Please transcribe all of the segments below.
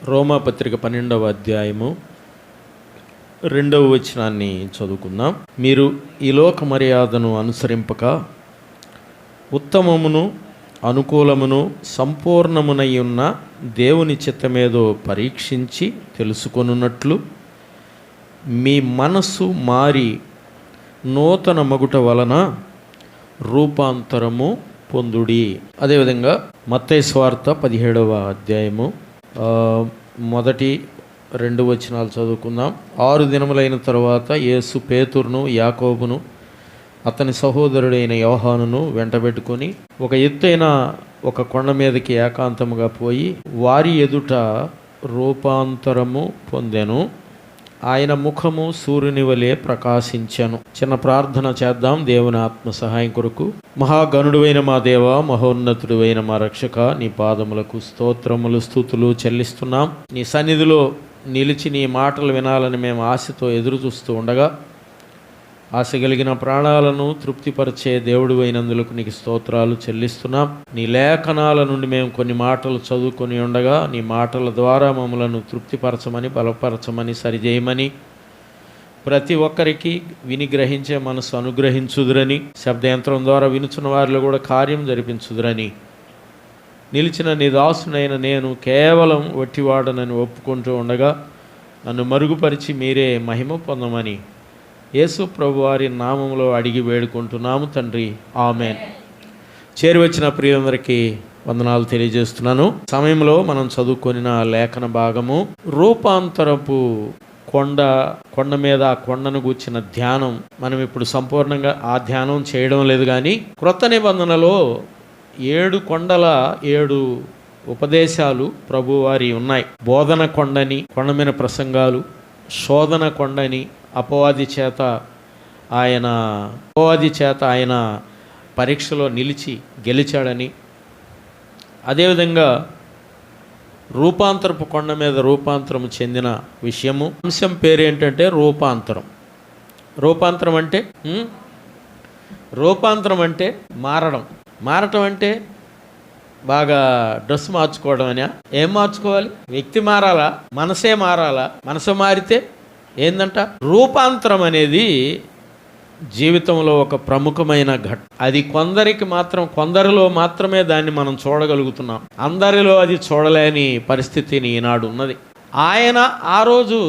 రోమాపత్రిక 12వ అధ్యాయము 2వ వచనాన్ని చదువుకుందాం. మీరు ఈ లోక మర్యాదను అనుసరింపక ఉత్తమమును అనుకూలమును సంపూర్ణమునై ఉన్న దేవుని చిత్తమేదో పరీక్షించి తెలుసుకొనున్నట్లు మీ మనస్సు మారి నూతన మగుట వలన రూపాంతరము పొందుడి. అదేవిధంగా మత్తయి సువార్త 17వ అధ్యాయము 1-2 వచనాలు చదువుకుందాం. 6 దినములైన తరువాత యేసు పేతురును యాకోబును అతని సహోదరుడైన యోహానును వెంటబెట్టుకొని ఒక ఎత్తైన ఒక కొండ మీదకి ఏకాంతముగా పోయి వారి ఎదుట రూపాంతరము పొందెను. ఆయన ముఖము సూర్యుని వలె ప్రకాశించెను. చిన్న ప్రార్థన చేద్దాం. దేవుని ఆత్మ సహాయం కొరకు. మహాగణుడువైన మా దేవ, మహోన్నతుడువైన మా రక్షక, నీ పాదములకు స్తోత్రములు స్తుతులు చెల్లిస్తున్నాం. నీ సన్నిధిలో నిలిచి నీ మాటలు వినాలని మేము ఆశతో ఎదురు చూస్తూ ఉండగా ఆశ కలిగిన ప్రాణాలను తృప్తిపరిచే దేవుడు అయినందులకు నీకు స్తోత్రాలు చెల్లిస్తున్నాం. నీ లేఖనాల నుండి మేము కొన్ని మాటలు చదువుకొని ఉండగా నీ మాటల ద్వారా మమ్మలను తృప్తిపరచమని, బలపరచమని, సరిచేయమని, ప్రతి ఒక్కరికి విని గ్రహించే మనసు అనుగ్రహించుదురని, శబ్దయంత్రం ద్వారా వినుచున్న వారిలో కూడా కార్యం జరిపించుదురని, నిలిచిన నీ దాసునైన నేను కేవలం వట్టివాడనని ఒప్పుకుంటూ ఉండగా నన్ను మరుగుపరిచి మీరే మహిమ పొందమని యేసు ప్రభు వారి నామంలో అడిగి వేడుకుంటున్నాము తండ్రి, ఆమెన్. చేరువచ్చిన ప్రియులందరికీ వందనాలు తెలియజేస్తున్నాను. సమయంలో మనం చదువుకొనిన లేఖన భాగము రూపాంతరపు కొండ మీద ఆ కొండను గూర్చిన ధ్యానం. మనం ఇప్పుడు సంపూర్ణంగా ఆ ధ్యానం చేయడం లేదు, కానీ క్రొత్త నిబంధనలో 7 కొండల 7 ఉపదేశాలు ప్రభువారి ఉన్నాయి. బోధన కొండని, కొండ మీద ప్రసంగాలు, శోధన కొండని, అపవాది చేత ఆయన పరీక్షలో నిలిచి గెలిచాడని, అదేవిధంగా రూపాంతరపు కొండ మీద రూపాంతరం చెందిన విషయము. అంశం పేరు ఏంటంటే రూపాంతరం. రూపాంతరం అంటే మారటం అంటే బాగా డ్రెస్ మార్చుకోవడం అని. ఏం మార్చుకోవాలి? వ్యక్తి మారాలా? మనసే మారాలా? మనసు మారితే ఏందంట? రూపాంతరం అనేది జీవితంలో ఒక ప్రముఖమైన ఘట్టం. అది కొందరిలో మాత్రమే దాన్ని మనం చూడగలుగుతున్నాం. అందరిలో అది చూడలేని పరిస్థితిని ఈనాడు ఉన్నది. ఆయన ఆ రోజు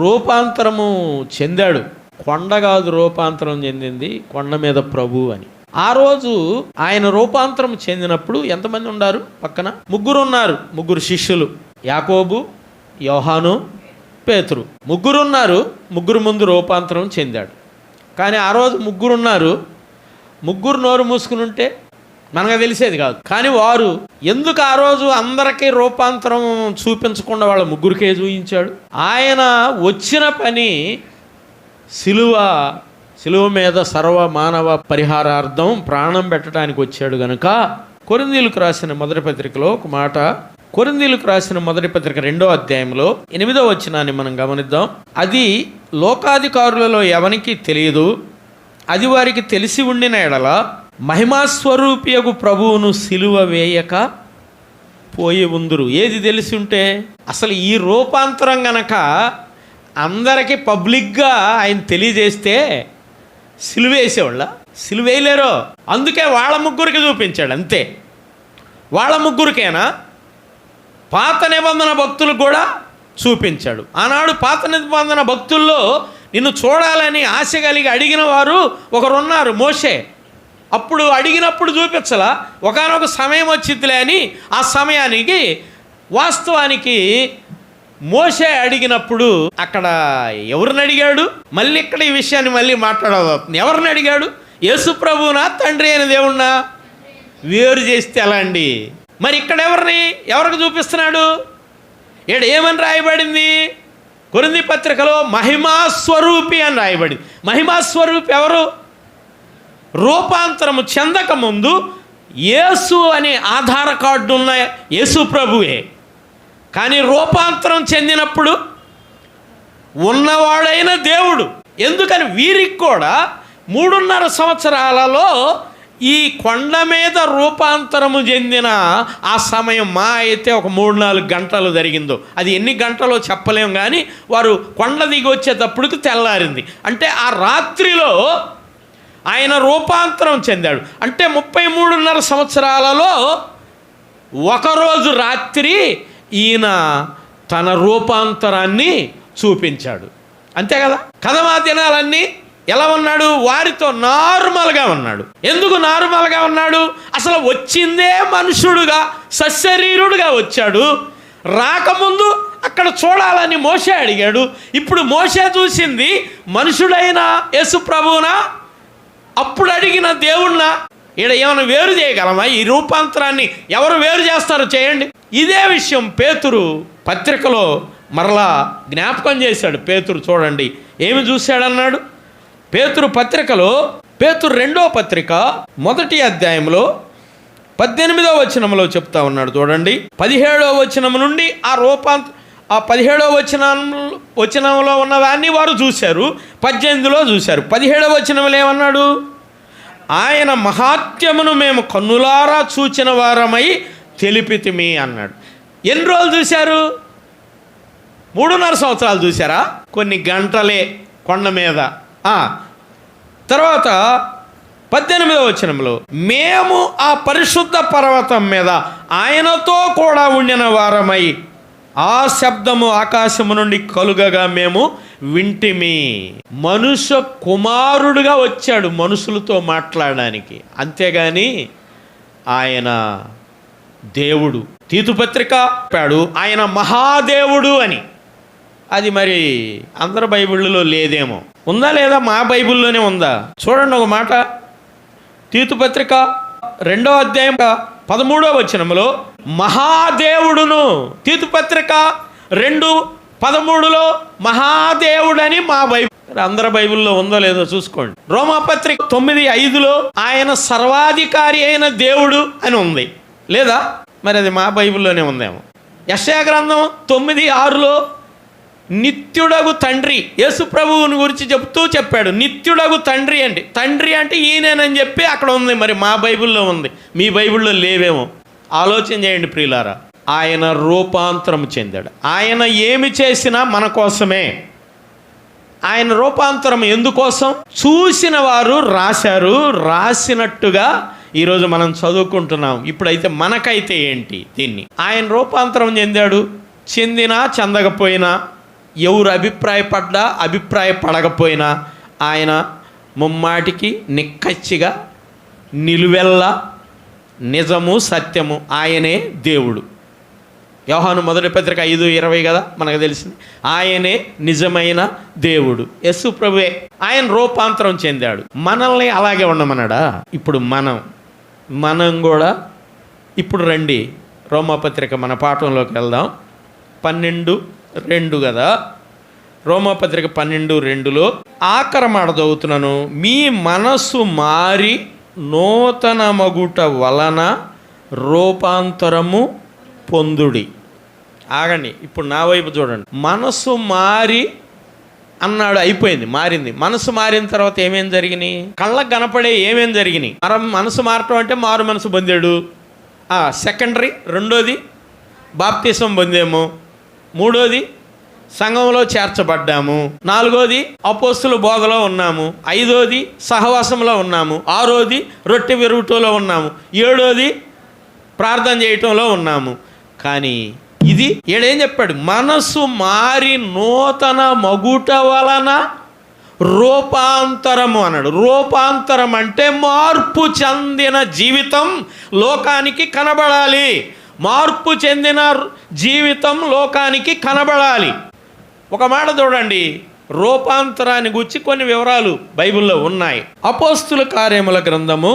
రూపాంతరము చెందాడు. కొండ కాదు రూపాంతరం చెందింది, కొండ మీద ప్రభు అని. ఆ రోజు ఆయన రూపాంతరం చెందినప్పుడు ఎంతమంది ఉన్నారు? పక్కన 3 ఉన్నారు. 3 శిష్యులు, యాకోబు, యోహాను, పేతురు. 3 ఉన్నారు. 3 ముందు రూపాంతరం చెందాడు. కానీ ఆ రోజు 3 ఉన్నారు. 3 నోరు మూసుకుని ఉంటే మనకు తెలిసేది కాదు. కానీ వారు ఎందుకు ఆ రోజు అందరికీ రూపాంతరం చూపించకుండా వాళ్ళ 3కే చూపించాడు? ఆయన వచ్చిన పని సిలువ మీద సర్వ మానవ పరిహారార్థం ప్రాణం పెట్టడానికి వచ్చాడు గనుక కొరింథీయులకు రాసిన మొదటి పత్రికలో ఒక మాట, కొరింథీయులకు రాసిన మొదటి పత్రిక 2వ అధ్యాయంలో 8వ వచనాన్ని మనం గమనిద్దాం. అది లోకాధికారులలో ఎవరికి తెలియదు, అది వారికి తెలిసి ఉండిన ఎడల మహిమాస్వరూపియగు ప్రభువును సిలువ వేయక పోయి ఉందురు. ఏది తెలిసి ఉంటే? అసలు ఈ రూపాంతరం గనక అందరికీ పబ్లిక్గా ఆయన తెలియజేస్తే సిలువేసేవాళ్ళ? సిలువేయలేరు. అందుకే వాళ్ళ 3కి చూపించాడు. అంతే. వాళ్ళ 3కేనా? పాత నిబంధన భక్తులకు కూడా చూపించాడు. ఆనాడు పాత నిబంధన భక్తుల్లో నిన్ను చూడాలని ఆశ కలిగి అడిగిన వారు ఒకరున్నారు, మోషే. అప్పుడు అడిగినప్పుడు చూపించలా, ఒకానొక సమయం వచ్చిద్దిలే అని ఆ సమయానికి వాస్తవానికి మోషే అడిగినప్పుడు అక్కడ ఎవరిని అడిగాడు? మళ్ళీ ఇక్కడ ఈ విషయాన్ని మళ్ళీ మాట్లాడబోతుంది. ఎవరిని అడిగాడు? యేసు ప్రభువునా, తండ్రి అయిన దేవుణ్ణా? వేరు చేస్తే ఎలా అండి? మరి ఇక్కడ ఎవరికి చూపిస్తున్నాడు? ఏమని రాయబడింది? కొరింథీ పత్రికలో మహిమాస్వరూపి అని రాయబడింది. మహిమాస్వరూపి ఎవరు? రూపాంతరము చెందక ముందు యేసు అనే ఆధార్ కార్డు ఉన్న యేసు ప్రభువే. కానీ రూపాంతరం చెందినప్పుడు ఉన్నవాడైన దేవుడు. ఎందుకని వీరికి కూడా 3.5 సంవత్సరాలలో ఈ కొండ మీద రూపాంతరము చెందిన ఆ సమయం మా అయితే ఒక 3-4 గంటలు జరిగిందో, అది ఎన్ని గంటలో చెప్పలేం, కానీ వారు కొండ దిగి వచ్చేటప్పటికి తెల్లారింది. అంటే ఆ రాత్రిలో ఆయన రూపాంతరం చెందాడు. అంటే 33.5 సంవత్సరాలలో ఒకరోజు రాత్రి ఈయన తన రూపాంతరాన్ని చూపించాడు. అంతే కదా. కథమా దినాలన్నీ ఎలా ఉన్నాడు? వారితో నార్మల్గా ఉన్నాడు. ఎందుకు నార్మల్గా ఉన్నాడు? అసలు వచ్చిందే మనుషుడుగా, సశరీరుడుగా వచ్చాడు. రాకముందు అక్కడ చూడాలని మోషే అడిగాడు. ఇప్పుడు మోషే చూసింది మనుషుడైన యేసు ప్రభువునా, అప్పుడు అడిగిన దేవుణ్ణా? ఈడ ఏమైనా వేరు చేయగలమా? ఈ రూపాంతరాన్ని ఎవరు వేరు చేస్తారో చేయండి. ఇదే విషయం పేతురు పత్రికలో మరలా జ్ఞాపకం చేశాడు. పేతురు చూడండి ఏమి చూశాడన్నాడు. పేతురు పత్రికలో, పేతురు 2వ పత్రిక 1వ అధ్యాయంలో 18వ వచనంలో చెప్తా ఉన్నాడు చూడండి. 17వ వచనం నుండి ఆ 17వ వచనంలో ఉన్నదాన్ని వారు చూశారు, 18లో చూశారు. 17వ వచనంలో ఏమన్నాడు? ఆయన మహాత్మ్యమును మేము కన్నులారా చూచిన వారమై తెలిపితిమి అన్నాడు. ఎన్ని రోజులు చూశారు? 3.5 సంవత్సరాలు చూశారా? కొన్ని గంటలే కొండ మీద. తర్వాత 18వ వచనంలో మేము ఆ పరిశుద్ధ పర్వతం మీద ఆయనతో కూడా ఉండిన వారమై ఆ శబ్దము ఆకాశము నుండి కలుగగా మేము వింటిమి. మనుష్య కుమారుడుగా వచ్చాడు మనుషులతో మాట్లాడడానికి, అంతేగాని ఆయన దేవుడు. తీతు పత్రిక చెప్పాడు ఆయన మహాదేవుడు అని. అది మరి అందరి బైబిళ్ళలో లేదేమో. ఉందా లేదా? మా బైబిల్లోనే ఉందా? చూడండి ఒక మాట. తీతు పత్రిక 2వ అధ్యాయం 13వ వచనంలో మహాదేవుడును, తీతు పత్రిక 2:13లో మహాదేవుడని మా బైబిల్. అందరి బైబిల్లో ఉందో లేదో చూసుకోండి. రోమాపత్రిక 9:5లో ఆయన సర్వాధికారి అయిన దేవుడు అని ఉంది, లేదా? మరి అది మా బైబిల్లోనే ఉందేమో. యెషయా గ్రంథం 9:6లో నిత్యుడగు తండ్రి, యేసు ప్రభువుని గురించి చెప్తూ చెప్పాడు. నిత్యుడగు తండ్రి అండి, తండ్రి అంటే ఈయనేనని చెప్పి అక్కడ ఉంది. మరి మా బైబిల్లో ఉంది, మీ బైబిల్లో లేవేమో. ఆలోచన చేయండి ప్రియులారా. ఆయన రూపాంతరం చెందాడు. ఆయన ఏమి చేసినా మన కోసమే. ఆయన రూపాంతరం ఎందుకోసం? చూసిన వారు రాశారు, రాసినట్టుగా ఈరోజు మనం చదువుకుంటున్నాం. ఇప్పుడైతే మనకైతే ఏంటి? దీన్ని ఆయన రూపాంతరం చెందాడు. చెందినా చెందకపోయినా, ఎవరు అభిప్రాయపడకపోయినా ఆయన ముమ్మాటికి నిక్కచ్చిగా నిలువెల్లా నిజము సత్యము, ఆయనే దేవుడు. యోహాను 1వ పత్రిక 5:20 కదా మనకు తెలిసింది. ఆయనే నిజమైన దేవుడు, యేసు ప్రభువే. ఆయన రూపాంతరం చెందాడు. మనల్ని అలాగే ఉండమన్నాడా? ఇప్పుడు మనం కూడా ఇప్పుడు రండి రోమాపత్రిక మన పాఠంలోకి వెళ్దాం. 12:2 కదా. రోమాపత్రిక 12:2లో ఆఖరి మాట చదువుతున్నాను. మీ మనస్సు మారి నూతన మగుట వలన రూపాంతరము పొందుడి. ఆగండి, ఇప్పుడు నా వైపు చూడండి. మనసు మారి అన్నాడు, అయిపోయింది, మారింది. మనసు మారిన తర్వాత ఏమేం జరిగినాయి? కళ్ళకు కనపడే ఏమేం జరిగినాయి? మనసు మారటం అంటే మారు మనసు పొందాడు, సెకండరీ. రెండోది బాప్తిసం పొందాము. మూడోది సంఘంలో చేర్చబడ్డాము. నాలుగోది అపోస్తుల బోధలో ఉన్నాము. ఐదోది సహవాసంలో ఉన్నాము. ఆరోది రొట్టె విరుటలో ఉన్నాము. ఏడోది ప్రార్థన చేయటంలో ఉన్నాము. కానీ ఇది ఏడేం చెప్పాడు? మనసు మారి నూతన మగుట వలన రూపాంతరము అన్నాడు. రూపాంతరం అంటే మార్పు చెందిన జీవితం లోకానికి కనబడాలి. మార్పు చెందిన జీవితం లోకానికి కనబడాలి. ఒక మాట చూడండి, రూపాంతరాన్ని గురించి కొన్ని వివరాలు బైబిల్లో ఉన్నాయి. అపోస్తుల కార్యముల గ్రంథము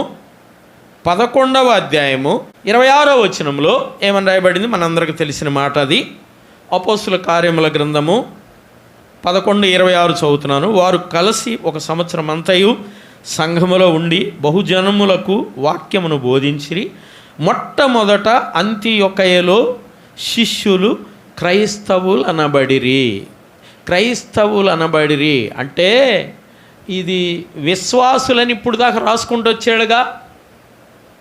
11వ అధ్యాయము 26వ వచనంలో ఏమని రాయబడింది? మనందరికీ తెలిసిన మాట అది. అపోస్తుల కార్యముల గ్రంథము 11:26 చదువుతున్నాను. వారు కలిసి 1 సంవత్సరం అంతయు సంఘములో ఉండి బహుజనములకు వాక్యమును బోధించిరి. మొట్టమొదట అంతియొకయలో శిష్యులు క్రైస్తవులు అనబడిరి. క్రైస్తవులు అనబడిరి అంటే ఇది విశ్వాసులని ఇప్పుడు దాకా రాసుకుంటూ వచ్చాడుగా.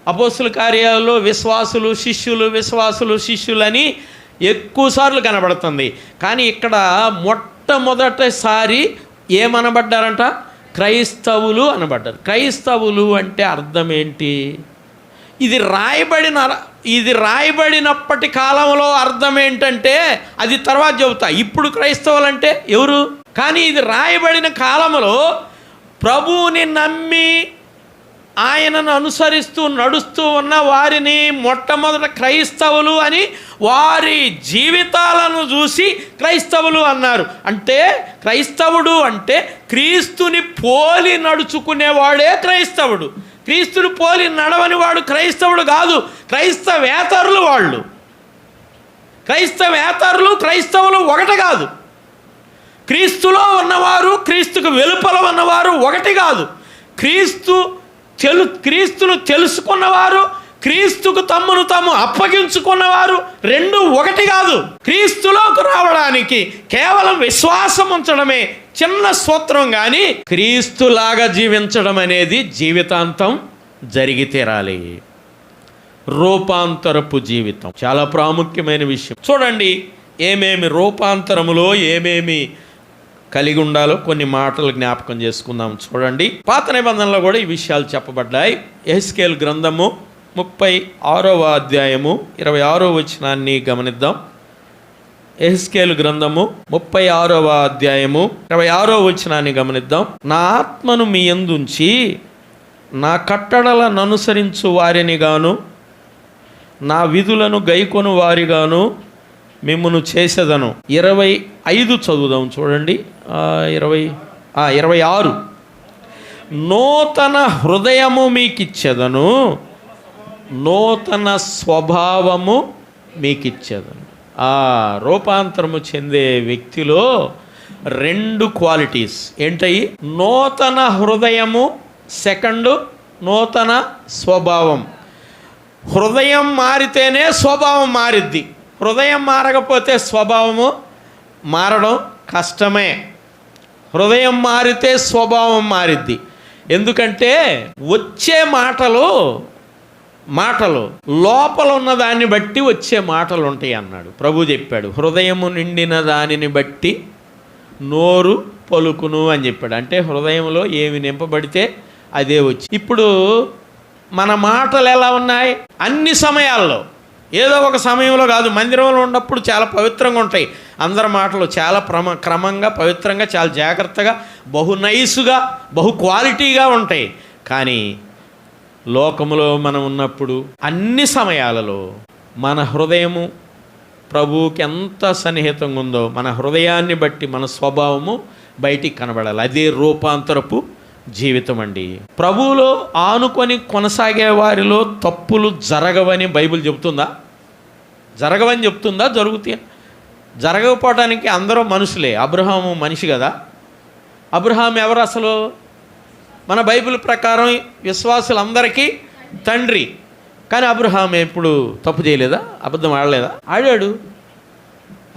అపోస్తుల కార్యాలలో విశ్వాసులు శిష్యులు, విశ్వాసులు శిష్యులని ఎక్కువసార్లు కనబడుతుంది. కానీ ఇక్కడ మొట్టమొదటిసారి ఏమనబడ్డారంట? క్రైస్తవులు అనబడ్డారు. క్రైస్తవులు అంటే అర్థం ఏంటి? ఇది రాయబడినప్పటి కాలంలో అర్థం ఏంటంటే అది తర్వాత చెబుతా. ఇప్పుడు క్రైస్తవులు అంటే ఎవరు? కానీ ఇది రాయబడిన కాలంలో ప్రభువుని నమ్మి ఆయనను అనుసరిస్తూ నడుస్తూ ఉన్న వారిని మొట్టమొదట క్రైస్తవులు అని వారి జీవితాలను చూసి క్రైస్తవులు అన్నారు. అంటే క్రైస్తవుడు అంటే క్రీస్తుని పోలి నడుచుకునేవాడే క్రైస్తవుడు. క్రీస్తుని పోలి నడవని వాడు క్రైస్తవుడు కాదు, క్రైస్తవేతరులు వాళ్ళు. క్రైస్తవేతరులు క్రైస్తవులు ఒకటి కాదు. క్రీస్తులో ఉన్నవారు క్రీస్తుకు వెలుపల ఉన్నవారు ఒకటి కాదు. క్రీస్తును తెలుసుకున్నవారు, క్రీస్తుకు తమ్మును తాము అప్పగించుకున్నవారు రెండు ఒకటి కాదు. క్రీస్తులోకి రావడానికి కేవలం విశ్వాసం ఉంచడమే చిన్న సూత్రం, కానీ క్రీస్తులాగా జీవించడం అనేది జీవితాంతం జరిగి తీరాలి. రూపాంతరపు జీవితం చాలా ప్రాముఖ్యమైన విషయం. చూడండి, ఏమేమి రూపాంతరములో ఏమేమి కలిగి ఉండాలో కొన్ని మాటలు జ్ఞాపకం చేసుకుందాం. చూడండి, పాత నిబంధనలో కూడా ఈ విషయాలు చెప్పబడ్డాయి. యెహెజ్కేలు గ్రంథము 36వ అధ్యాయము 26వ వచనాన్ని గమనిద్దాం. యెహెజ్కేలు గ్రంథము 36వ అధ్యాయము 26వ వచనాన్ని గమనిద్దాం. నా ఆత్మను మీ యందుంచి నా కట్టడలను అనుసరించు వారిని గాను నా విధులను గైకొను వారిగాను మిమ్మును చేసేదను. 25 చదువుదాం. చూడండి, 26 నూతన హృదయము మీకిచ్చేదను, నూతన స్వభావము మీకిచ్చేదను. రూపాంతరము చెందే వ్యక్తిలో 2 క్వాలిటీస్ ఏంటయి? నూతన హృదయము, సెకండ్ నూతన స్వభావం. హృదయం మారితేనే స్వభావం మారిద్ది. హృదయం మారకపోతే స్వభావము మారడం కష్టమే. హృదయం మారితే స్వభావం మారిద్ది. ఎందుకంటే వచ్చే మాటలు లోపల ఉన్న దాన్ని బట్టి వచ్చే మాటలు ఉంటాయి అన్నాడు ప్రభు. చెప్పాడు, హృదయము నిండిన దానిని బట్టి నోరు పలుకును అని చెప్పాడు. అంటే హృదయంలో ఏమి నింపబడితే అదే వచ్చి. ఇప్పుడు మన మాటలు ఎలా ఉన్నాయి? అన్ని సమయాల్లో, ఏదో ఒక సమయంలో కాదు. మందిరంలో ఉన్నప్పుడు చాలా పవిత్రంగా ఉంటాయి అందరి మాటలు, చాలా క్రమంగా పవిత్రంగా, చాలా జాగ్రత్తగా, బహు నైసుగా, బహు క్వాలిటీగా ఉంటాయి. కానీ లోకములో మనం ఉన్నప్పుడు అన్ని సమయాలలో మన హృదయము ప్రభువుకి ఎంత సన్నిహితంగా ఉందో మన హృదయాన్ని బట్టి మన స్వభావము బయటికి కనబడాలి. అదే రూపాంతరపు జీవితం అండి. ప్రభువులో ఆనుకొని కొనసాగే వారిలో తప్పులు జరగవని బైబిల్ చెబుతుందా? జరగవని చెప్తుందా? జరుగుతాయి. జరగకపోవడానికి అందరూ మనుషులే. అబ్రహాము మనిషి కదా. అబ్రహాం ఎవరు అసలు? మన బైబిల్ ప్రకారం విశ్వాసులందరికీ తండ్రి. కానీ అబ్రహాం ఎప్పుడు తప్పు చేయలేదా? అబద్ధం ఆడలేదా? ఆడాడు.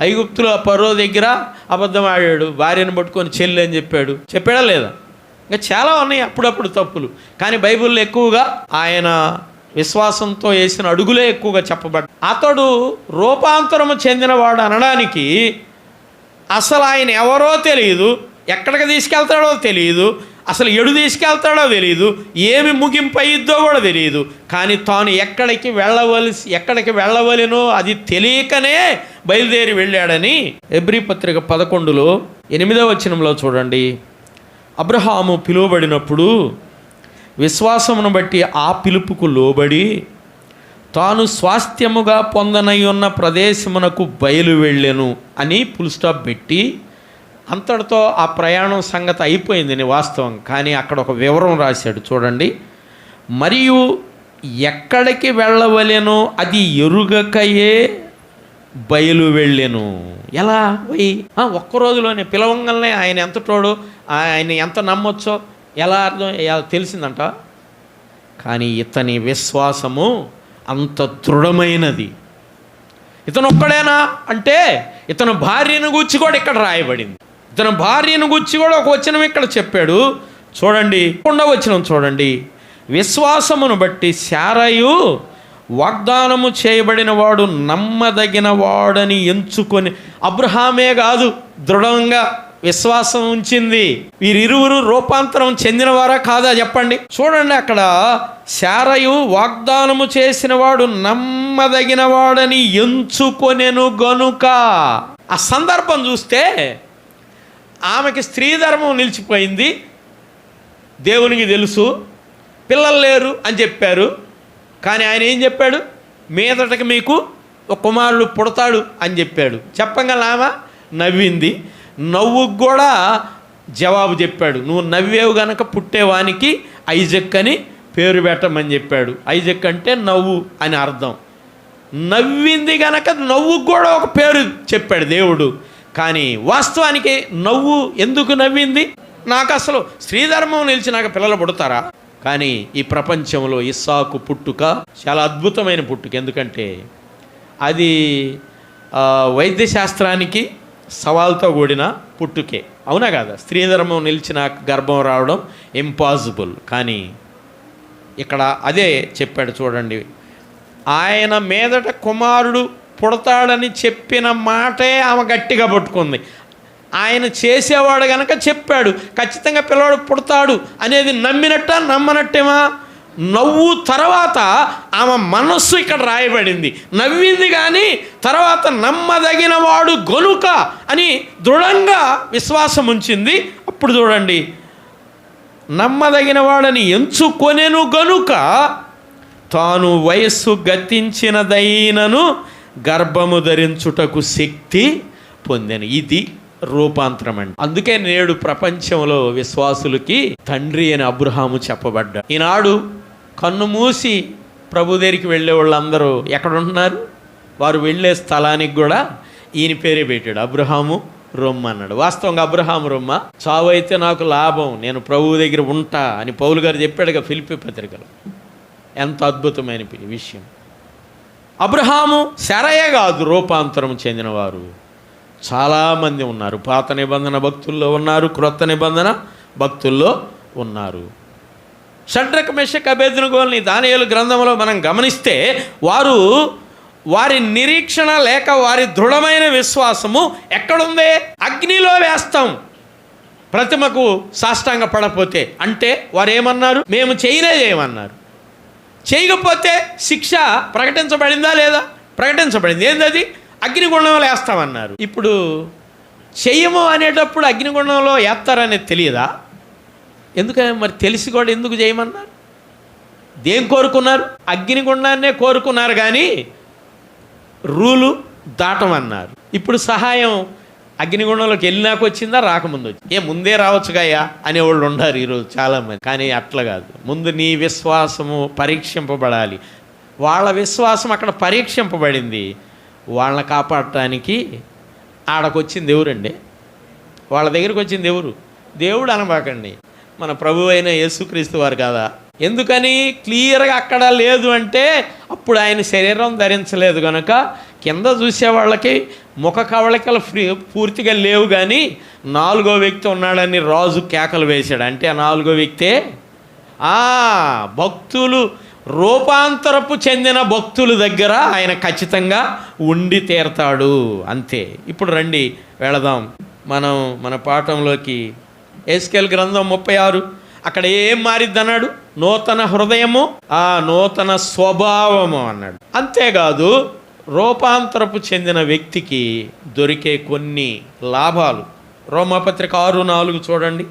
ఐగుప్తులో ఫరో దగ్గర అబద్ధం ఆడాడు. భార్యను పట్టుకొని చెల్లి అని చెప్పాడా లేదా? ఇంకా చాలా ఉన్నాయి అప్పుడప్పుడు తప్పులు. కానీ బైబిల్లో ఎక్కువగా ఆయన విశ్వాసంతో వేసిన అడుగులే ఎక్కువగా చెప్పబడ్డాయి. అతడు రూపాంతరము చెందినవాడు అనడానికి అసలు ఆయన ఎవరో తెలియదు, ఎక్కడికి తీసుకెళ్తాడో తెలియదు, అసలు ఎడు తీసుకెళ్తాడో తెలియదు, ఏమి ముగింపు అయ్యిద్దో కూడా తెలియదు. కానీ తాను ఎక్కడికి వెళ్ళవలెనో అది తెలియకనే బయలుదేరి వెళ్ళాడని హెబ్రీ పత్రిక 11లో 8వ వచనంలో చూడండి. అబ్రహాము పిలువబడినప్పుడు విశ్వాసమును బట్టి ఆ పిలుపుకు లోబడి తాను స్వాస్థ్యముగా పొందనయ్యున్న ప్రదేశమునకు బయలు వెళ్ళెను అని ఫుల్ స్టాప్ పెట్టి అంతటితో ఆ ప్రయాణం సంగతి అయిపోయింది వాస్తవం. కానీ అక్కడ ఒక వివరం రాశాడు చూడండి. మరియు ఎక్కడికి వెళ్ళవలెనో అది ఎరుగకయే బయలు వెళ్ళెను. ఎలా పోయి ఒక్క రోజులోనే పిలవంగానే ఆయన ఎంత తోడో, ఆయన ఎంత నమ్మొచ్చో ఎలా తెలిసిందంట. కానీ ఇతని విశ్వాసము అంత దృఢమైనది. ఇతను ఒక్కడేనా అంటే ఇతను భార్యను గూర్చి కూడా ఇక్కడ రాయబడింది. ఇతను భార్యను గూర్చి కూడా ఒక వచనం ఇక్కడ చెప్పాడు చూడండి. 11వ వచనం చూడండి. విశ్వాసమును బట్టి శారయు వాగ్దానము చేయబడిన వాడు నమ్మదగిన వాడని ఎంచుకొని, అబ్రహామే కాదు దృఢంగా విశ్వాసం ఉంచింది, వీరిరువురు రూపాంతరం చెందినవారా కాదా చెప్పండి. చూడండి, అక్కడ శారయు వాగ్దానము చేసిన వాడు నమ్మదగిన వాడని ఎంచుకొనెను గనుక. ఆ సందర్భం చూస్తే ఆమెకి స్త్రీ ధర్మం నిలిచిపోయింది, దేవునికి తెలుసు, పిల్లలు లేరు అని చెప్పారు. కానీ ఆయన ఏం చెప్పాడు? మీదటకి మీకు ఒక కుమారుడు పుడతాడు అని చెప్పాడు. చెప్పగల ఆమె నవ్వింది. నవ్వుకు కూడా జవాబు చెప్పాడు, నువ్వు నవ్వేవు గనక పుట్టేవానికి ఐజక్ అని పేరు పెట్టమని చెప్పాడు. ఐజక్ అంటే నవ్వు అని అర్థం. నవ్వింది గనక నవ్వుకు కూడా ఒక పేరు చెప్పాడు దేవుడు. కానీ వాస్తవానికి నవ్వు ఎందుకు నవ్వింది? నాకు అసలు స్త్రీధర్మం నిలిచి నాకు పిల్లలు పుడతారా? కానీ ఈ ప్రపంచంలో ఇస్సాకు పుట్టుక చాలా అద్భుతమైన పుట్టుక. ఎందుకంటే అది వైద్యశాస్త్రానికి సవాల్తో కూడిన పుట్టుకే, అవునా కదా? స్త్రీధర్మం నిలిచిన గర్భం రావడం ఇంపాసిబుల్. కానీ ఇక్కడ అదే చెప్పాడు చూడండి, ఆయన మీదట కుమారుడు పుడతాడని చెప్పిన మాటే ఆమె గట్టిగా పట్టుకుంది. ఆయన చేసేవాడు కనుక చెప్పాడు, ఖచ్చితంగా పిల్లవాడు పుడతాడు అనేది నమ్మినట్ట నమ్మనట్టేమా? నవ్వు తర్వాత ఆమె మనస్సు ఇక్కడ రాయబడింది. నవ్వింది కానీ తర్వాత నమ్మదగిన వాడు గనుక అని దృఢంగా విశ్వాసం ఉంచింది. అప్పుడు చూడండి, నమ్మదగిన వాడని ఎంచుకొనెను గనుక తాను వయస్సు గతించినదైనను గర్భము ధరించుటకు శక్తి పొందెను. ఇది రూపాంతరం అండి. అందుకే నేడు ప్రపంచంలో విశ్వాసులకి తండ్రి అని అబ్రహాము చెప్పబడ్డాడు. ఈనాడు కన్ను మూసి ప్రభు దగ్గరికి వెళ్ళే వాళ్ళందరూ ఎక్కడ ఉంటున్నారు? వారు వెళ్ళే స్థలానికి కూడా ఈయన పేరే పెట్టాడు, అబ్రహాము రొమ్మ అన్నాడు. వాస్తవంగా అబ్రహాము రొమ్మ, చావు అయితే నాకు లాభం, నేను ప్రభువు దగ్గర ఉంటా అని పౌలు గారు చెప్పాడుగా ఫిలిప్పీ పత్రికలో. ఎంత అద్భుతమైన విషయం. అబ్రహాము శారయే కాదు రూపాంతరం చెందినవారు చాలామంది ఉన్నారు. పాత నిబంధన భక్తుల్లో ఉన్నారు, క్రొత్త నిబంధన భక్తుల్లో ఉన్నారు. షడ్రక్ మెషక్ అబేద్నెగోల్ని దానియేలు గ్రంథంలో మనం గమనిస్తే వారి నిరీక్షణ లేక వారి దృఢమైన విశ్వాసము ఎక్కడుంది? అగ్నిలో వేస్తాం ప్రతిమకు సాష్టాంగ పడపోతే. అంటే వారు ఏమన్నారు? మేము చేయమన్నారు. చేయకపోతే శిక్ష ప్రకటించబడిందా లేదా? ప్రకటించబడింది. ఏందది? అగ్నిగుండంలో వేస్తామన్నారు. ఇప్పుడు చెయ్యము అనేటప్పుడు అగ్నిగుండంలో వేస్తారనేది తెలియదా? ఎందుకని మరి తెలిసి కూడా ఎందుకు చేయమన్నారు? దేం కోరుకున్నారు? అగ్నిగుండాన్నే కోరుకున్నారు కానీ రూలు దాటమన్నారు. ఇప్పుడు సహాయం అగ్నిగుండంలోకి వెళ్ళినాక వచ్చిందా రాకముందు వచ్చింది? ముందే రావచ్చుగాయా అనేవాళ్ళు ఉన్నారు ఈరోజు చాలామంది. కానీ అట్లా కాదు. ముందు నీ విశ్వాసము పరీక్షింపబడాలి. వాళ్ళ విశ్వాసం అక్కడ పరీక్షింపబడింది. వాళ్ళని కాపాడటానికి ఆడకొచ్చింది ఎవరండి? వాళ్ళ దగ్గరికి వచ్చింది ఎవరు? దేవుడు అనబాకండి, మన ప్రభు అయిన యేసుక్రీస్తు వారు కదా. ఎందుకని క్లియర్గా అక్కడ లేదు అంటే అప్పుడు ఆయన శరీరం ధరించలేదు కనుక కింద చూసే వాళ్ళకి ముఖ కవళికలు పూర్తిగా లేవు. కానీ 4వ వ్యక్తి ఉన్నాడని రాజు కేకలు వేశాడు. అంటే ఆ 4వ వ్యక్తే భక్తులు, రూపాంతరపు చెందిన భక్తుల దగ్గర ఆయన ఖచ్చితంగా ఉండి తీరతాడు. అంతే. ఇప్పుడు రండి వెళదాం మన పాఠంలోకి. ఎస్కేల్ గ్రంథం 36 అక్కడ ఏం మారిద్ది అన్నాడు? నూతన హృదయము, నూతన స్వభావము అన్నాడు. అంతేకాదు రూపాంతరపు చెందిన వ్యక్తికి దొరికే కొన్ని లాభాలు. రోమాపత్రిక 6:4 చూడండి.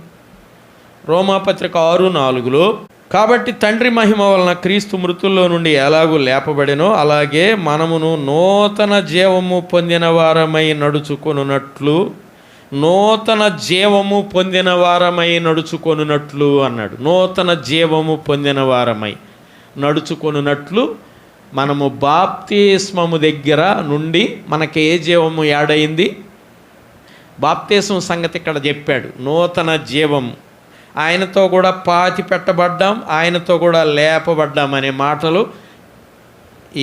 రోమాపత్రిక 6:4లో, కాబట్టి తండ్రి మహిమ వలన క్రీస్తు మృతుల్లో నుండి ఎలాగూ లేపబడినో అలాగే మనమును నూతన జీవము పొందిన వారమై నడుచుకొనున్నట్లు, నూతన జీవము పొందిన వారమై నడుచుకొనున్నట్లు అన్నాడు. నూతన జీవము పొందిన వారమై నడుచుకొనున్నట్లు మనము బాప్తిస్మము దగ్గర నుండి మనకి ఏ జీవము యాడైంది? బాప్తిస్మం సంగతి ఇక్కడ చెప్పాడు. నూతన జీవం, ఆయనతో కూడా పాతి పెట్టబడ్డాం, ఆయనతో కూడా లేపబడ్డాం అనే మాటలు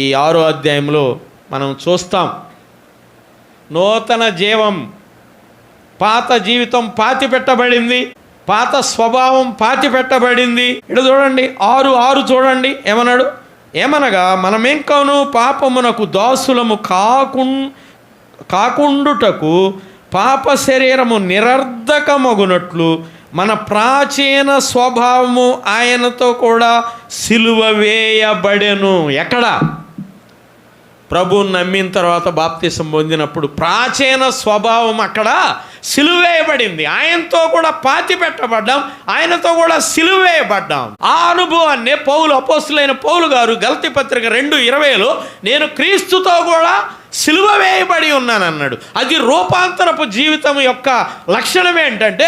ఈ 6వ అధ్యాయంలో మనం చూస్తాం. నూతన జీవం, పాత జీవితం పాతి పెట్టబడింది, పాత స్వభావం పాతి పెట్టబడింది. ఇక్కడ చూడండి 6:6 చూడండి ఏమన్నాడు, ఏమనగా మనమేం కాను పాపమునకు దాసులము కాకుండుటకు పాప శరీరము నిరర్ధకమగునట్లు మన ప్రాచీన స్వభావము ఆయనతో కూడా సిలువ వేయబడెను. ఎక్కడ? ప్రభువుని నమ్మిన తర్వాత బాప్తిసం పొందినప్పుడు ప్రాచీన స్వభావం అక్కడ సిలువేయబడింది. ఆయనతో కూడా పాతి పెట్టబడ్డాం, ఆయనతో కూడా సిలువేయబడ్డాం. ఆ అనుభవాన్నే అపోస్తులైన పౌలు గారు గలతీ పత్రిక 2:20లో నేను క్రీస్తుతో కూడా సిలువ వేయబడి ఉన్నానన్నాడు. అది రూపాంతరపు జీవితం యొక్క లక్షణం ఏంటంటే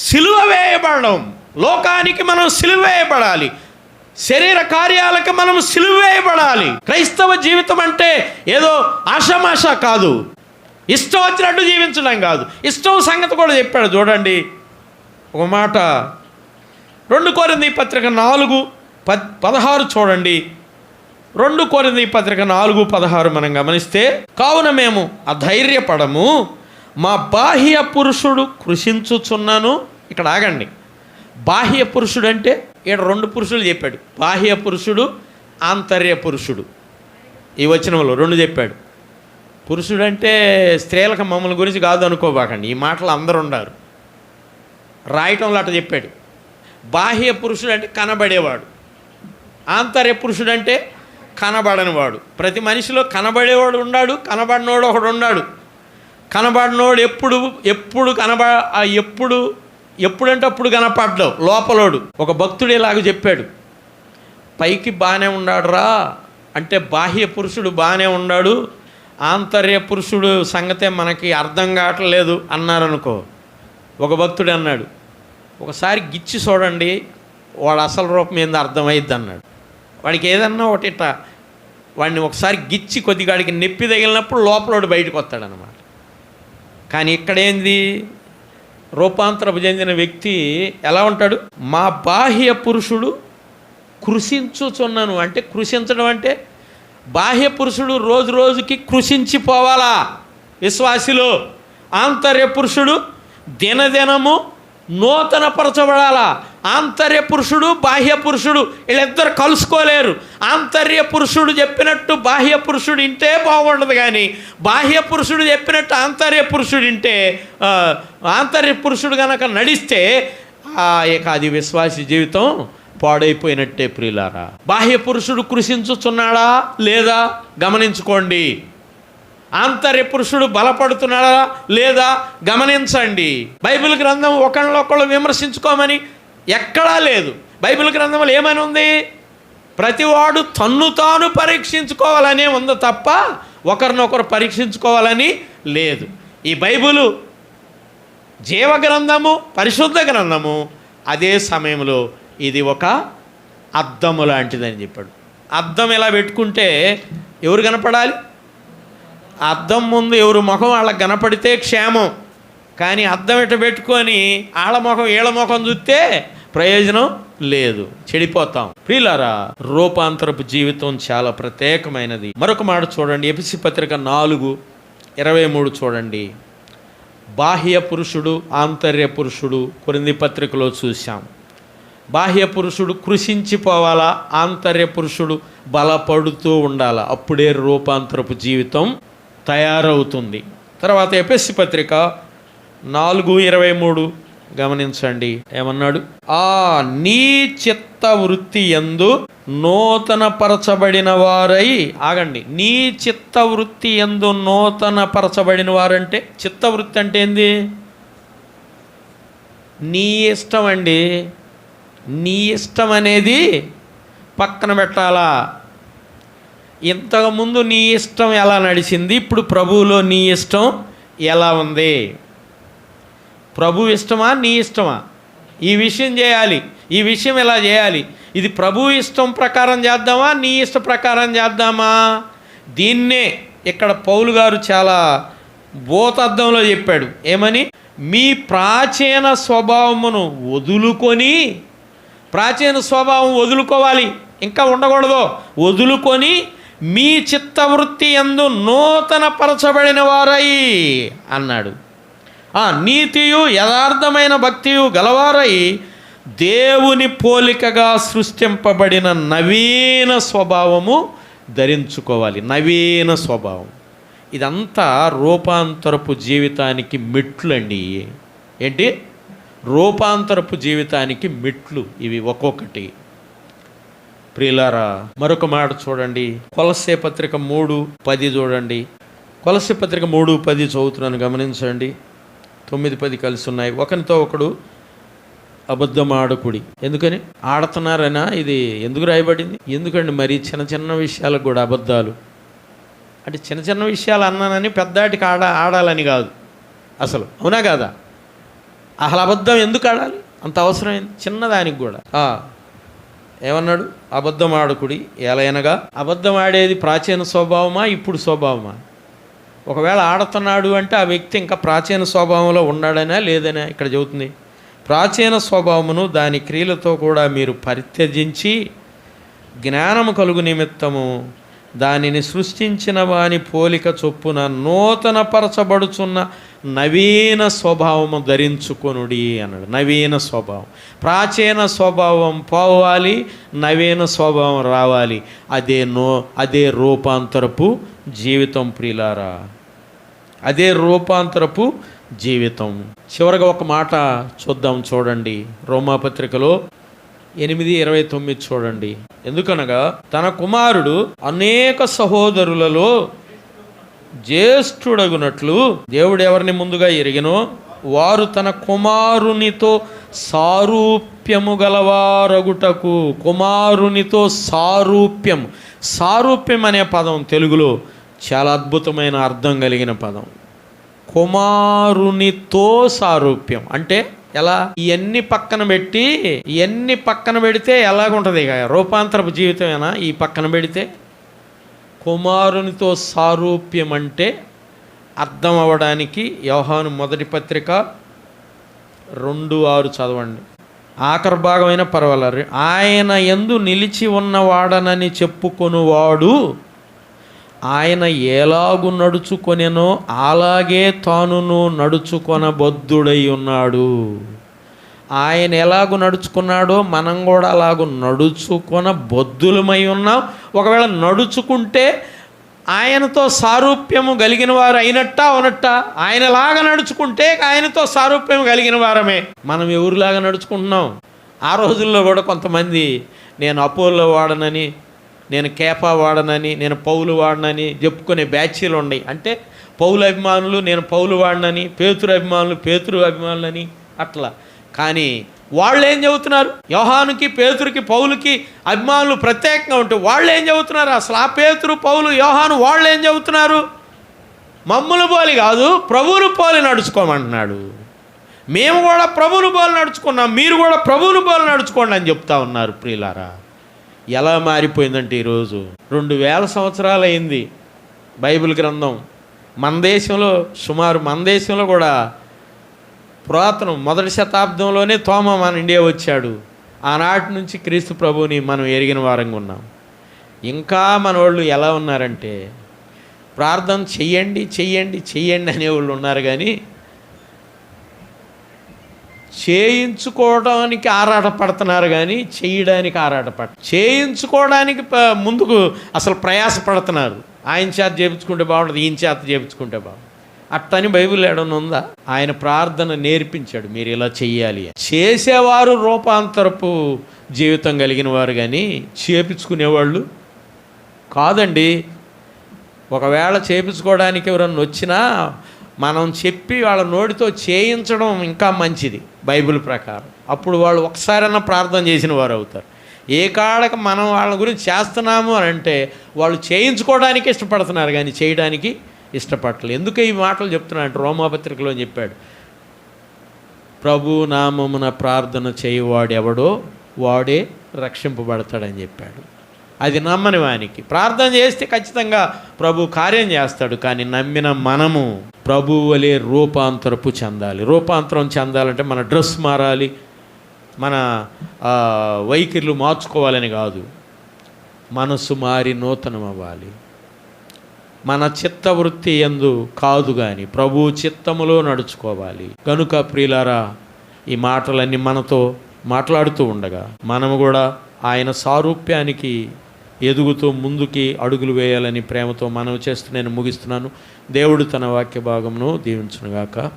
సిలువ వేయబడడం. లోకానికి మనం సిలువ వేయబడాలి, శరీర కార్యాలకు మనం సిలువ వేయబడాలి. క్రైస్తవ జీవితం అంటే ఏదో ఆషామాష కాదు, ఇష్టం వచ్చినట్టు జీవించడం కాదు. ఇష్టం సంగతి కూడా చెప్పాడు చూడండి ఒక మాట. 2 కొరింథీ పత్రిక 4:16 చూడండి. 2 కొరింథీ పత్రిక 4:16 మనం గమనిస్తే, కావున మేము అధైర్యపడము, మా బాహ్య పురుషుడు కృషించుచున్నాను. ఇక్కడ ఆగండి. బాహ్య పురుషుడు అంటే ఇక్కడ 2 పురుషులు చెప్పాడు, బాహ్య పురుషుడు, ఆంతర్య పురుషుడు. ఈ వచనంలో 2 చెప్పాడు. పురుషుడు అంటే స్త్రీలకు మమ్మల్ని గురించి కాదు అనుకోబాకండి, ఈ మాటలు అందరూ ఉన్నారు. రాయటంలో అట్లా చెప్పాడు. బాహ్య పురుషుడు అంటే కనబడేవాడు, ఆంతర్య పురుషుడు అంటే కనబడనివాడు. ప్రతి మనిషిలో కనబడేవాడు ఉన్నాడు, కనబడినోడు ఒకడు ఉన్నాడు. కనబడినోడు ఎప్పుడంటే అప్పుడు కనపడ్డావు లోపలోడు. ఒక భక్తుడు ఇలాగ చెప్పాడు, పైకి బాగానే ఉన్నాడురా అంటే బాహ్య పురుషుడు బాగానే ఉన్నాడు, ఆంతర్య పురుషుడు సంగతే మనకి అర్థం కావట్లేదు అన్నారనుకో. ఒక భక్తుడు అన్నాడు, ఒకసారి గిచ్చి చూడండి వాడు అసలు రూపం ఏందో అర్థమైద్ది అన్నాడు. వాడికి ఏదన్నా ఒకటిట వాడిని ఒకసారి గిచ్చి కొద్దిగాడికి నొప్పి తగిలినప్పుడు లోపలోడు బయటకు వస్తాడనమాట. కానీ ఇక్కడేంది, రూపాంతరపు చెందిన వ్యక్తి ఎలా ఉంటాడు, మా బాహ్య పురుషుడు కృషించుచున్నాను. అంటే కృషించడం అంటే బాహ్య పురుషుడు రోజు రోజుకి కృషించిపోవాలా విశ్వాసిలో. ఆంతర్య పురుషుడు దినదినము నూతన పరచబడాలా. ఆంతర్య పురుషుడు బాహ్య పురుషుడు వీళ్ళిద్దరు కలుసుకోలేరు. ఆంతర్య పురుషుడు చెప్పినట్టు బాహ్య పురుషుడు ఇంటే బాగుండదు, కానీ బాహ్య పురుషుడు చెప్పినట్టు ఆంతర్య పురుషుడు ఇంటే ఆంతర్య పురుషుడు కనుక నడిస్తే ఇక అది విశ్వాసి జీవితం పాడైపోయినట్టే ప్రియులారా. బాహ్య పురుషుడు కృషించుచున్నాడా లేదా గమనించుకోండి. ఆంతర్య పురుషుడు బలపడుతున్నాడా లేదా గమనించండి. బైబిల్ గ్రంథం ఒకళ్ళొకళ్ళు విమర్శించుకోమని ఎక్కడా లేదు. బైబిల్ గ్రంథంలో ఏమని ఉంది, ప్రతివాడు తన్ను తాను పరీక్షించుకోవాలనే ఉంది తప్ప ఒకరినొకరు పరీక్షించుకోవాలని లేదు. ఈ బైబిలు జీవ గ్రంథము, పరిశుద్ధ గ్రంథము, అదే సమయంలో ఇది ఒక అద్దము లాంటిదని చెప్పాడు. అద్దం ఎలా పెట్టుకుంటే ఎవరు కనపడాలి, అద్దం ముందు ఎవరు ముఖం వాళ్ళకి కనపడితే క్షేమం, కానీ అద్దం ఇట్ట పెట్టుకొని ఆళ్ళ ముఖం వీళ్ళ ముఖం చూస్తే ప్రయోజనం లేదు, చెడిపోతాం. ప్రియులారా, రూపాంతరపు జీవితం చాలా ప్రత్యేకమైనది. మరొక మాట చూడండి, ఎఫెసీ పత్రిక 4:23 చూడండి. బాహ్య పురుషుడు ఆంతర్య పురుషుడు కొరింథీ పత్రికలో చూసాం. బాహ్య పురుషుడు కృషించిపోవాలా, ఆంతర్య పురుషుడు బలపడుతూ ఉండాలా. అప్పుడే రూపాంతరపు జీవితం తయారవుతుంది. తర్వాత ఎఫెసీ పత్రిక 4:23 గమనించండి ఏమన్నాడు, నీ చిత్త వృత్తి యందు నూతన పరచబడిన వారై. ఆగండి, నీ చిత్త వృత్తి యందు నూతన పరచబడిన వారంటే చిత్తవృత్తి అంటే ఏంది, నీ ఇష్టం అండి. నీ ఇష్టం అనేది పక్కన పెట్టాలా. ఇంతకుముందు నీ ఇష్టం ఎలా నడిచింది, ఇప్పుడు ప్రభువులో నీ ఇష్టం ఎలా ఉంది. ప్రభు ఇష్టమా నీ ఇష్టమా, ఈ విషయం చేయాలి, ఈ విషయం ఎలా చేయాలి, ఇది ప్రభు ఇష్టం ప్రకారం చేద్దామా నీ ఇష్ట ప్రకారం చేద్దామా. దీన్నే ఇక్కడ పౌలు గారు చాలా భూతద్దంలో చెప్పాడు. ఏమని, మీ ప్రాచీన స్వభావమును వదులుకొని, ప్రాచీన స్వభావం వదులుకోవాలి, ఇంకా ఉండకూడదు, వదులుకొని మీ చిత్తవృత్తి యందు నూతన పరచబడిన వారై అన్నాడు. నీతియు యథార్థమైన భక్తియు గలవారై దేవుని పోలికగా సృష్టింపబడిన నవీన స్వభావము ధరించుకోవాలి. నవీన స్వభావం. ఇదంతా రూపాంతరపు జీవితానికి మెట్లు అండి. ఏంటి? రూపాంతరపు జీవితానికి మెట్లు ఇవి ఒక్కొక్కటి. ప్రియులారా, మరొక మాట చూడండి. కొలస్సే పత్రిక 3:10 చూడండి. కొలస్సే పత్రిక 3:10 చదువుతున్నాను, గమనించండి. 9-10 కలిసి ఉన్నాయి. ఒకరితో ఒకడు అబద్ధం ఆడకుడి. ఎందుకని? ఆడుతున్నారనా? ఇది ఎందుకు రాయబడింది? ఎందుకండి మరి చిన్న చిన్న విషయాలకు కూడా అబద్ధాలు అంటే చిన్న చిన్న విషయాలు అన్నానని పెద్దాటికి ఆడాలని కాదు అసలు, అవునా కాదా? అసలు అబద్ధం ఎందుకు ఆడాలి? అంత అవసరమైంది చిన్నదానికి కూడా. ఏమన్నాడు? అబద్ధం ఆడకుడి. ఎలయనగా అబద్ధం ఆడేది ప్రాచీన స్వభావమా ఇప్పుడు స్వభావమా? ఒకవేళ ఆడుతున్నాడు అంటే ఆ వ్యక్తి ఇంకా ప్రాచీన స్వభావంలో ఉన్నాడనా లేదనా ఇక్కడ చెబుతుంది. ప్రాచీన స్వభావమును దాని క్రియలతో కూడా మీరు పరిత్యజించి జ్ఞానము కలుగు నిమిత్తము దానిని సృష్టించిన వాని పోలిక చొప్పున నూతన పరచబడుచున్న నవీన స్వభావము ధరించుకొనుడి అన్నాడు. నవీన స్వభావం. ప్రాచీన స్వభావం పోవాలి, నవీన స్వభావం రావాలి. అదే రూపాంతరపు జీవితం ప్రియులారా. అదే రూపాంతరపు జీవితం. చివరగా ఒక మాట చూద్దాం, చూడండి. రోమాపత్రికలో 8:29 చూడండి. ఎందుకనగా తన కుమారుడు అనేక సహోదరులలో జ్యేష్ఠుడగునట్లు దేవుడు ఎవరిని ముందుగా ఎరిగినో వారు తన కుమారునితో సారూప్యము గలవారగుటకు. కుమారునితో సారూప్యం. సారూప్యం అనే పదం తెలుగులో చాలా అద్భుతమైన అర్థం కలిగిన పదం. కుమారునితో సారూప్యం అంటే ఎలా? ఇవన్నీ పక్కన పెడితే ఎలాగుంటుంది? ఇక రూపాంతరపు జీవితమేనా? ఈ పక్కన పెడితే కుమారునితో సారూప్యం అంటే అర్థం అవ్వడానికి యోహాను మొదటి పత్రిక 2:6 చదవండి. ఆఖరి భాగమైన పర్వాలేదు. ఆయన యందు నిలిచి ఉన్నవాడనని చెప్పుకొనువాడు ఆయన ఎలాగు నడుచుకొనెనో అలాగే తానును నడుచుకొనబద్ధుడై ఉన్నాడు. ఆయన ఎలాగు నడుచుకున్నాడో మనం కూడా అలాగూ నడుచుకొన బద్ధులమై ఉన్నాం. ఒకవేళ నడుచుకుంటే ఆయనతో సారూప్యము కలిగిన వారు అయినట్టా అవునట్టా? ఆయనలాగా నడుచుకుంటే ఆయనతో సారూప్యం కలిగిన వారమే. మనం ఎవరిలాగా నడుచుకుంటున్నాం? ఆ రోజుల్లో కూడా కొంతమంది నేను అపోలో వాడనని, నేను కేఫా వాడనని, నేను పౌలు వాడనని చెప్పుకునే బ్యాచీలు ఉన్నాయి. అంటే పౌలు అభిమానులు నేను పౌలు వాడనని, పేతురు అభిమానులు పేతురు అభిమానులని అట్లా. కానీ వాళ్ళు ఏం చెబుతున్నారు? యోహానుకి పేతురుకి పౌలుకి అభిమానులు ప్రత్యేకంగా ఉంటే వాళ్ళు ఏం చెబుతున్నారు? అసలు ఆ పేతురు పౌలు యోహాను వాళ్ళు ఏం చెబుతున్నారు? మమ్ములు పోలి కాదు, ప్రభువును పోలి నడుచుకోమంటున్నాడు. మేము కూడా ప్రభువును పోలి నడుచుకున్నాం, మీరు కూడా ప్రభువును పోలి నడుచుకోండి అని చెప్తా ఉన్నారు. ప్రియులారా, ఎలా మారిపోయిందంటే ఈరోజు 2000 సంవత్సరాలు అయింది బైబిల్ గ్రంథం. మన దేశంలో కూడా పురాతనం 1వ శతాబ్దంలోనే తోమ మన ఇండియా వచ్చాడు. ఆనాటి నుంచి క్రీస్తు ప్రభువుని మనం ఎరిగిన వారంగా ఉన్నాం. ఇంకా మన వాళ్ళు ఎలా ఉన్నారంటే ప్రార్థన చెయ్యండి అనేవాళ్ళు ఉన్నారు, కానీ చేయించుకోవడానికి ఆరాటపడుతున్నారు, కానీ చేయడానికి చేయించుకోవడానికి ముందుకు అసలు ప్రయాసపడుతున్నారు. ఆయన చేత చేయించుకుంటే బాగుంటుంది, ఈయన చేత చేయించుకుంటే బాగుంటుంది. అట్టని బైబిల్ ఏడన్నా ఉందా? ఆయన ప్రార్థన నేర్పించాడు, మీరు ఇలా చెయ్యాలి. చేసేవారు రూపాంతరపు జీవితం కలిగిన వారు, కానీ చేపించుకునేవాళ్ళు కాదండి. ఒకవేళ చేయించుకోవడానికి ఎవరన్నా వచ్చినా మనం చెప్పి వాళ్ళ నోటితో చేయించడం ఇంకా మంచిది బైబిల్ ప్రకారం. అప్పుడు వాళ్ళు ఒకసారైనా ప్రార్థన చేసిన వారు అవుతారు. ఏ కాడక మనం వాళ్ళ గురించి చేస్తున్నాము అని అంటే వాళ్ళు చేయించుకోవడానికి ఇష్టపడుతున్నారు, కానీ చేయడానికి ఇష్టపడలేదు. ఎందుకు ఈ మాటలు చెప్తున్నా అంటే రోమాపత్రికలో చెప్పాడు, ప్రభు నామమున ప్రార్థన చేయవాడు ఎవడో వాడే రక్షింపబడతాడని చెప్పాడు. అది నమ్మని వానికి ప్రార్థన చేస్తే ఖచ్చితంగా ప్రభు కార్యం చేస్తాడు. కానీ నమ్మిన మనము ప్రభు వలె రూపాంతరపు చెందాలి. రూపాంతరం చెందాలంటే మన డ్రెస్ మారాలి, మన వైఖరులు మార్చుకోవాలని కాదు, మనసు మారి నూతనం అవ్వాలి. మన చిత్తవృత్తి యందు కాదు గాని ప్రభు చిత్తములో నడుచుకోవాలి. కనుక ప్రియులారా, ఈ మాటలన్నీ మనతో మాట్లాడుతూ ఉండగా మనము కూడా ఆయన సారూప్యానికి ఎదుగుతూ ముందుకి అడుగులు వేయాలని ప్రేమతో మనవి చేస్తూ నేను ముగిస్తున్నాను. దేవుడు తన వాక్య భాగమును దీవించునుగాక.